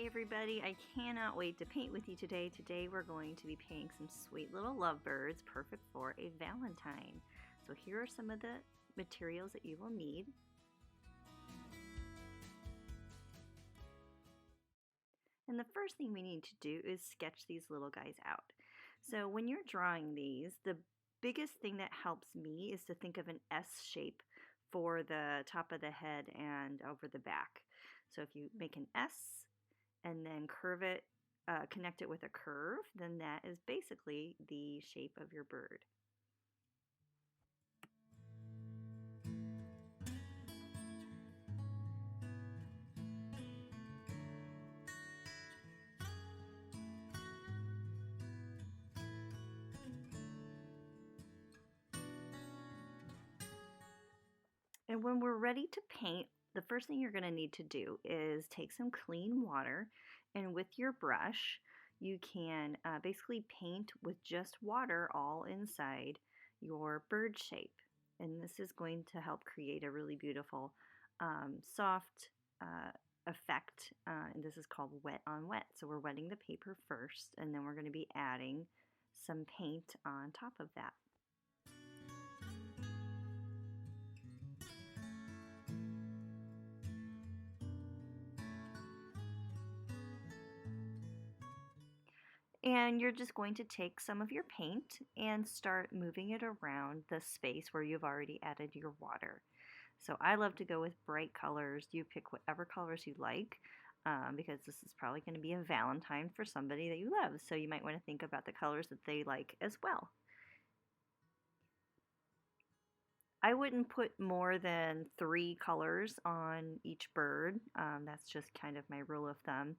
everybody, I cannot wait to paint with you today. Today we're going to be painting some sweet little lovebirds, perfect for a Valentine. So here are some of the materials that you will need. And the first thing we need to do is sketch these little guys out. So when you're drawing these, the biggest thing that helps me is to think of an S shape for the top of the head and over the back. So if you make an S and then curve it, connect it with a curve, then that is basically the shape of your bird. And when we're ready to paint, the first thing you're going to need to do is take some clean water, and with your brush you can basically paint with just water all inside your bird shape. And this is going to help create a really beautiful soft effect, and this is called wet on wet. So we're wetting the paper first, and then we're going to be adding some paint on top of that. And you're just going to take some of your paint and start moving it around the space where you've already added your water. So I love to go with bright colors. You pick whatever colors you like, because this is probably going to be a Valentine for somebody that you love. So you might want to think about the colors that they like as well. I wouldn't put more than 3 colors on each bird. That's just kind of my rule of thumb.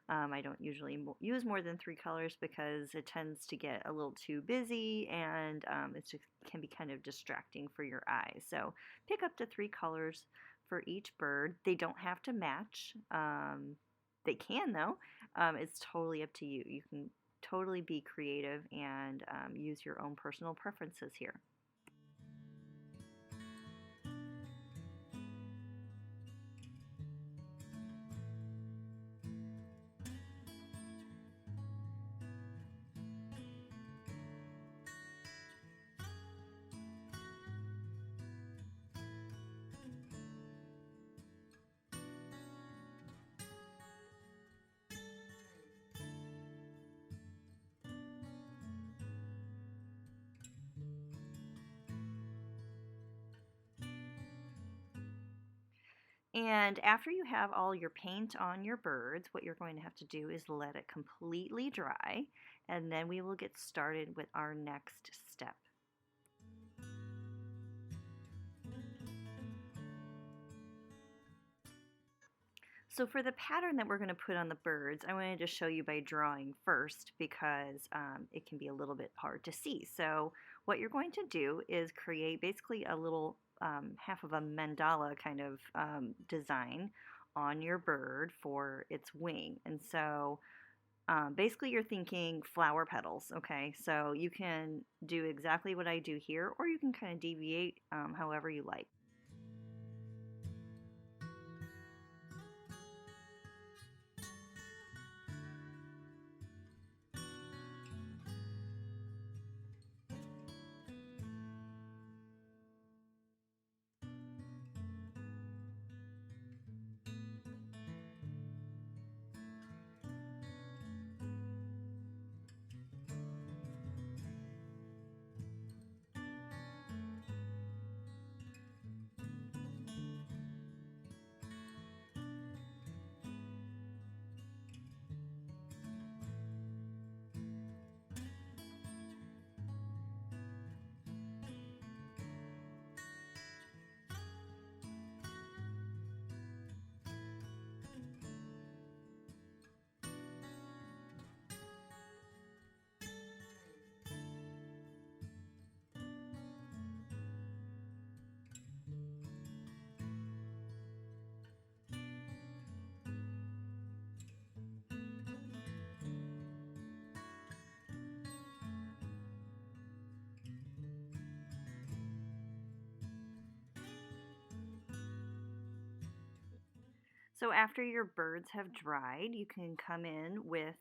I don't usually use more than 3 colors because it tends to get a little too busy, and it just can be kind of distracting for your eyes. So pick up to 3 colors for each bird. They don't have to match. They can though. It's totally up to you. You can totally be creative and use your own personal preferences here. And after you have all your paint on your birds, what you're going to have to do is let it completely dry, and then we will get started with our next step. So for the pattern that we're going to put on the birds, I wanted to show you by drawing first because it can be a little bit hard to see. So what you're going to do is create basically a little half of a mandala kind of design on your bird for its wing. And so basically you're thinking flower petals, okay? So you can do exactly what I do here, or you can kind of deviate however you like. So after your birds have dried, you can come in with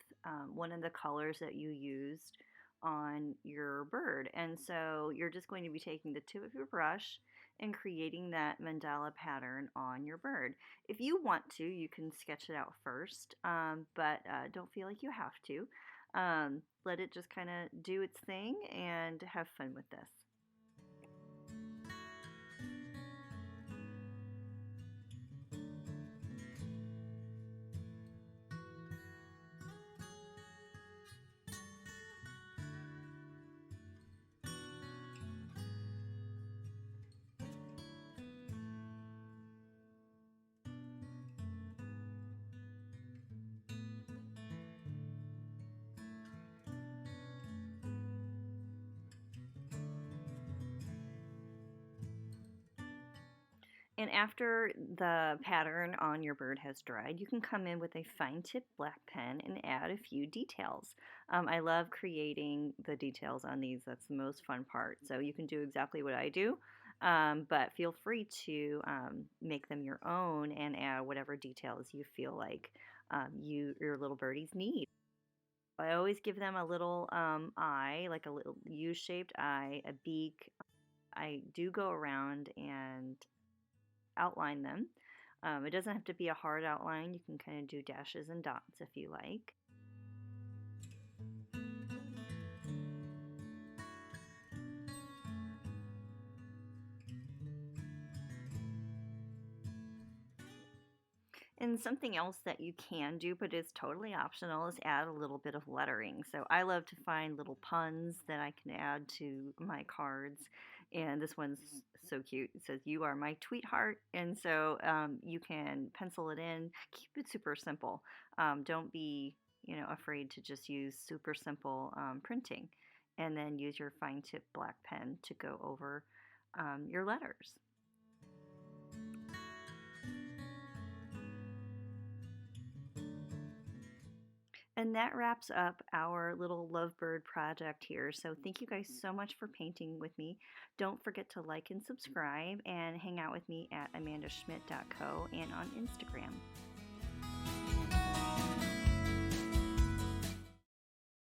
one of the colors that you used on your bird. And so you're just going to be taking the tip of your brush and creating that mandala pattern on your bird. If you want to, you can sketch it out first, but don't feel like you have to. Let it just kind of do its thing and have fun with this. And after the pattern on your bird has dried, you can come in with a fine tip black pen and add a few details. I love creating the details on these. That's the most fun part. So you can do exactly what I do, but feel free to make them your own and add whatever details you feel like your little birdies need. I always give them a little eye, like a little U-shaped eye, a beak. I do go around and outline them. It doesn't have to be a hard outline. You can kind of do dashes and dots if you like. And something else that you can do, but is totally optional, is add a little bit of lettering. So I love to find little puns that I can add to my cards. And this one's so cute. It says, "You are my tweetheart." And so you can pencil it in. Keep it super simple. Don't be, afraid to just use super simple printing. And then use your fine tip black pen to go over your letters. And that wraps up our little lovebird project here. So thank you guys so much for painting with me. Don't forget to like and subscribe and hang out with me at amandaschmidt.co and on Instagram.